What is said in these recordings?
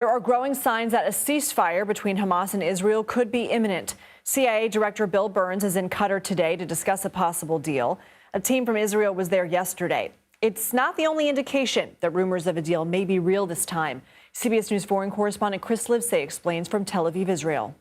There are growing signs that a ceasefire between Hamas and Israel could be imminent. CIA Director Bill Burns is in Qatar today to discuss a possible deal. A team from Israel was there yesterday. It's not the only indication that rumors of a deal may be real this time. CBS News foreign correspondent Chris Livesay explains from Tel Aviv, Israel.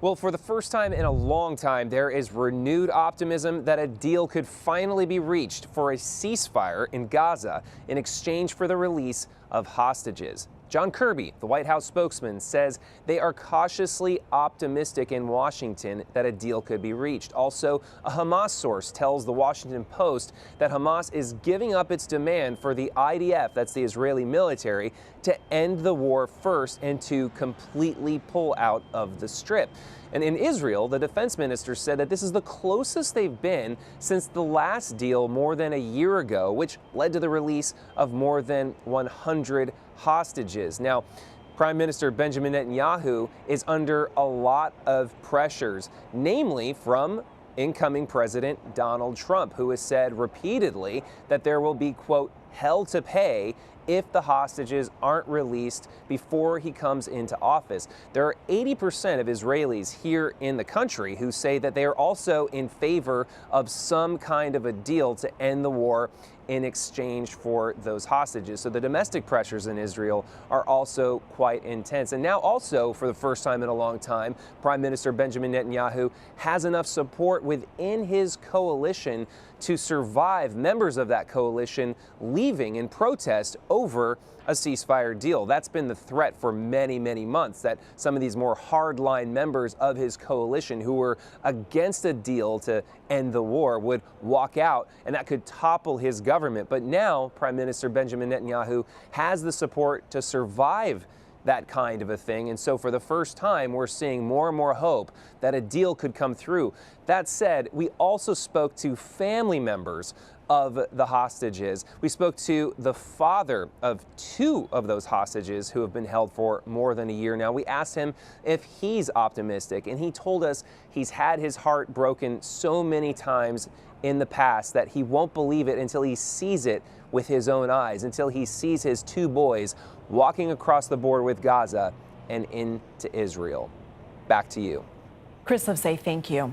Well, for the first time in a long time, there is renewed optimism that a deal could finally be reached for a ceasefire in Gaza in exchange for the release of hostages. John Kirby, the White House spokesman, says they are cautiously optimistic in Washington that a deal could be reached. Also, a Hamas source tells the Washington Post that Hamas is giving up its demand for the IDF, that's the Israeli military, to end the war first and to completely pull out of the Strip. And in Israel, the defense minister said that this is the closest they've been since the last deal more than a year ago, which led to the release of more than 100 hostages. Now, Prime Minister Benjamin Netanyahu is under a lot of pressures, namely from incoming President Donald Trump, who has said repeatedly that there will be, quote, hell to pay if the hostages aren't released before he comes into office. There are 80% of Israelis here in the country who say that they are also in favor of some kind of a deal to end the war in exchange for those hostages. So the domestic pressures in Israel are also quite intense. And now also, for the first time in a long time, Prime Minister Benjamin Netanyahu has enough support within his coalition to survive members of that coalition leaving in protest over a ceasefire deal. That's been the threat for many, many months, that some of these more hardline members of his coalition who were against a deal to end the war would walk out, and that could topple his government. But now Prime Minister Benjamin Netanyahu has the support to survive that kind of a thing. And so for the first time, we're seeing more and more hope that a deal could come through. That said, we also spoke to family members of the hostages. We spoke to the father of two of those hostages who have been held for more than a year now. We asked him if he's optimistic, and he told us he's had his heart broken so many times in the past that he won't believe it until he sees it with his own eyes, until he sees his two boys walking across the border with Gaza and into Israel. Back to you. Chris Livesay, thank you.